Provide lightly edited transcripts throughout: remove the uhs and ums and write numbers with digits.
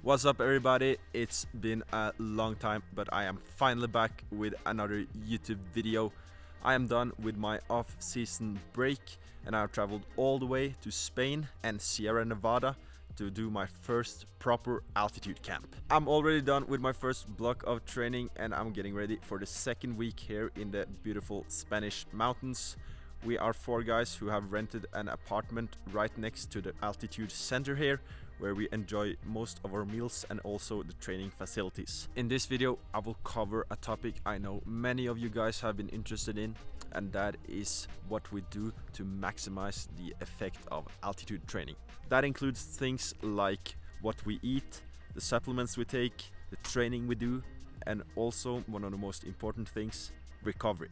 What's up everybody? It's been a long time, but I am finally back with another YouTube video. I am done with my off-season break and I've traveled all the way to Spain and Sierra Nevada to do my first proper altitude camp. I'm already done with my first block of training and I'm getting ready for the second week here in the beautiful Spanish mountains. We are 4 guys who have rented an apartment right next to the altitude center here, where we enjoy most of our meals and also the training facilities. In this video, I will cover a topic I know many of you guys have been interested in, and that is what we do to maximize the effect of altitude training. That includes things like what we eat, the supplements we take, the training we do, and also one of the most important things, recovery.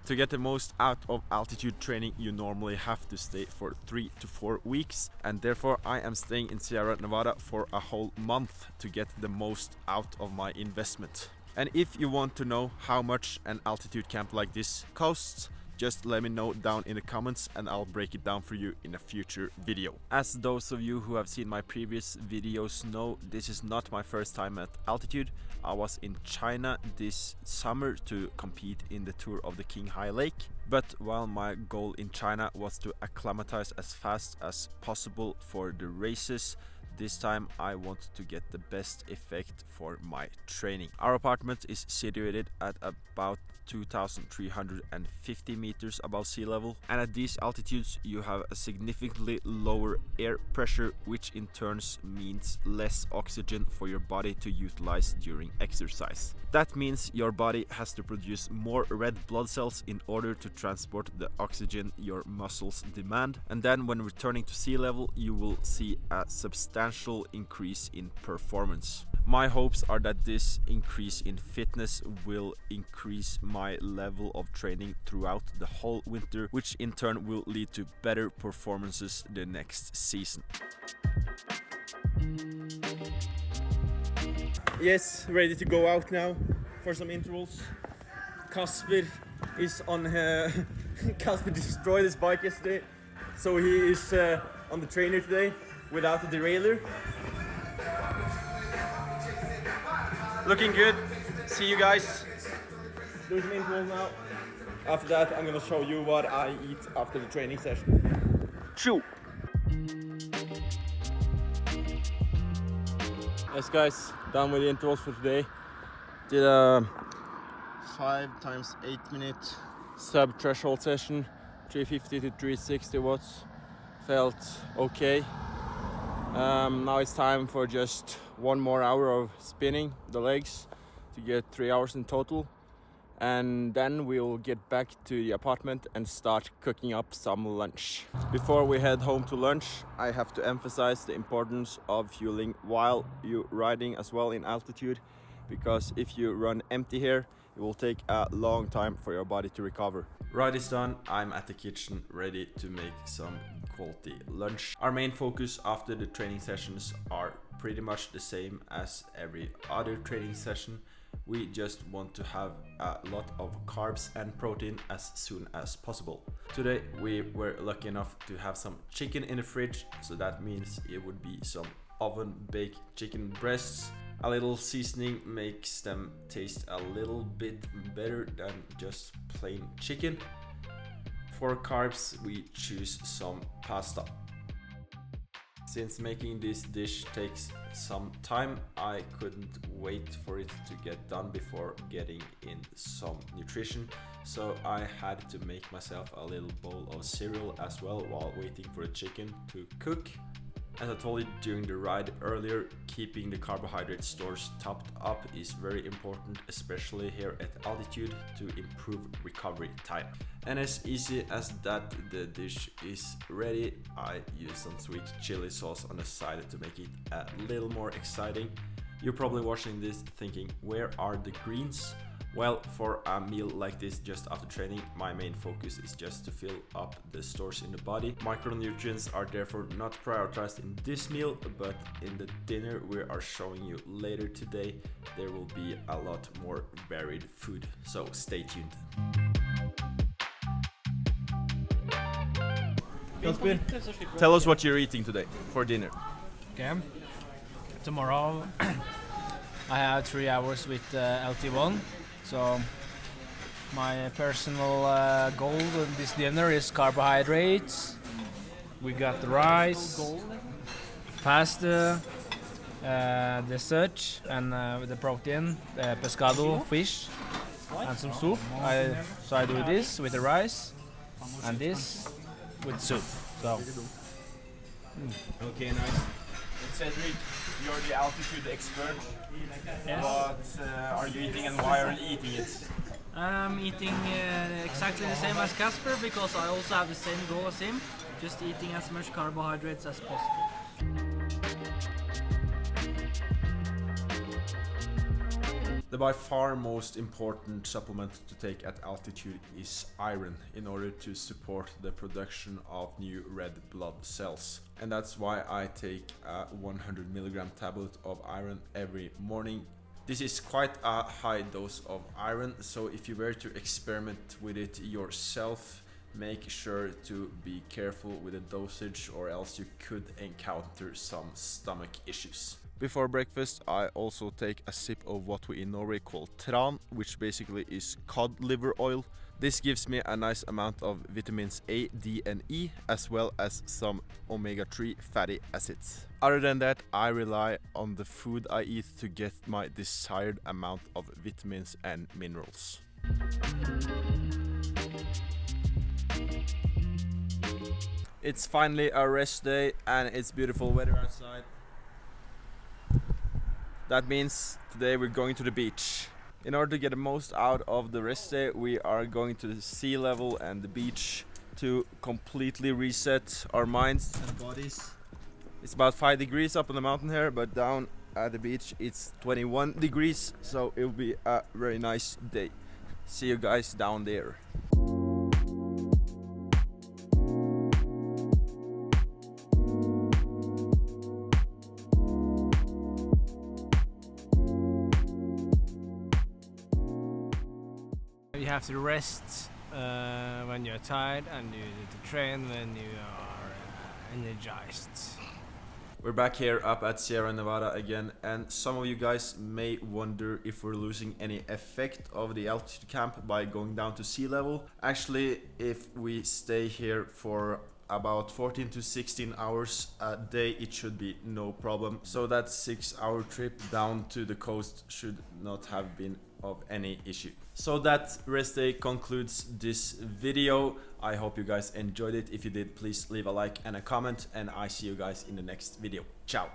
To get the most out of altitude training, you normally have to stay for 3 to 4 weeks, and therefore I am staying in Sierra Nevada for a whole month to get the most out of my investment. And if you want to know how much an altitude camp like this costs, just let me know down in the comments and I'll break it down for you in a future video. As those of you who have seen my previous videos know, this is not my first time at altitude. I was in China this summer to compete in the Tour of the Qinghai Lake. But while my goal in China was to acclimatize as fast as possible for the races, this time I want to get the best effect for my training. Our apartment is situated at about 2,350 meters above sea level, and at these altitudes you have a significantly lower air pressure, which in turn means less oxygen for your body to utilize during exercise. That means your body has to produce more red blood cells in order to transport the oxygen your muscles demand, and then when returning to sea level you will see a substantial increase in performance. My hopes are that this increase in fitness will increase my level of training throughout the whole winter, which in turn will lead to better performances the next season. Yes, ready to go out now for some intervals. Kasper is on Kasper destroyed his bike yesterday, so he is on the trainer today without the derailleur. Looking good. See you guys. Do some intervals now. After that, I'm gonna show you what I eat after the training session. Chew. Yes, guys, done with the intervals for today. Did a 5 times 8 minute sub threshold session, 350 to 360 watts. Felt okay. Now it's time for just 1 more hour of spinning the legs to get 3 hours in total, and then we'll get back to the apartment and start cooking up some lunch. Before we head home to lunch, I have to emphasize the importance of fueling while you're riding as well in altitude, because if you run empty here, it will take a long time for your body to recover. Ride is done. I'm at the kitchen ready to make some quality lunch. Our main focus after the training sessions are pretty much the same as every other training session. We just want to have a lot of carbs and protein as soon as possible. Today we were lucky enough to have some chicken in the fridge, so that means it would be some oven baked chicken breasts. A little seasoning makes them taste a little bit better than just plain chicken. For carbs, we choose some pasta. Since making this dish takes some time, I couldn't wait for it to get done before getting in some nutrition, so I had to make myself a little bowl of cereal as well while waiting for the chicken to cook. As I told you during the ride earlier, keeping the carbohydrate stores topped up is very important, especially here at altitude, to improve recovery time. And as easy as that, the dish is ready. I use some sweet chili sauce on the side to make it a little more exciting. You're probably watching this thinking, where are the greens? Well, for a meal like this just after training, my main focus is just to fill up the stores in the body. Micronutrients are therefore not prioritized in this meal, but in the dinner we are showing you later today, there will be a lot more varied food, so stay tuned. Kasper, tell us what you're eating today for dinner. Okay. Tomorrow I have 3 hours with LT1, so my personal goal in this dinner is carbohydrates. We got the rice, pasta, dessert, and with the protein, pescado, fish, and some soup. So I do this with the rice, and this with soup. So. Okay, nice. Cedric, you're the altitude expert. Yes. What are you eating and why are you eating it? I'm eating exactly the same as Casper because I also have the same goal as him, just eating as much carbohydrates as possible. The by far most important supplement to take at altitude is iron in order to support the production of new red blood cells. And that's why I take a 100 milligram tablet of iron every morning. This is quite a high dose of iron, so if you were to experiment with it yourself, make sure to be careful with the dosage or else you could encounter some stomach issues. Before breakfast, I also take a sip of what we in Norway call tran, which basically is cod liver oil. This gives me a nice amount of vitamins A, D and E, as well as some omega-3 fatty acids. Other than that, I rely on the food I eat to get my desired amount of vitamins and minerals. It's finally a rest day and it's beautiful weather outside. That means today we're going to the beach. In order to get the most out of the rest day, we are going to the sea level and the beach to completely reset our minds and bodies. It's about 5 degrees up on the mountain here, but down at the beach it's 21 degrees, so it will be a very nice day. See you guys down there. You have to rest when you're tired, and you need to train when you are energized. We're back here up at Sierra Nevada again, and some of you guys may wonder if we're losing any effect of the altitude camp by going down to sea level. Actually, if we stay here for about 14 to 16 hours a day, it should be no problem. So that 6-hour trip down to the coast should not have been of any issue. So that rest day concludes this video. I hope you guys enjoyed it. If you did, please leave a like and a comment, and I see you guys in the next video. Ciao.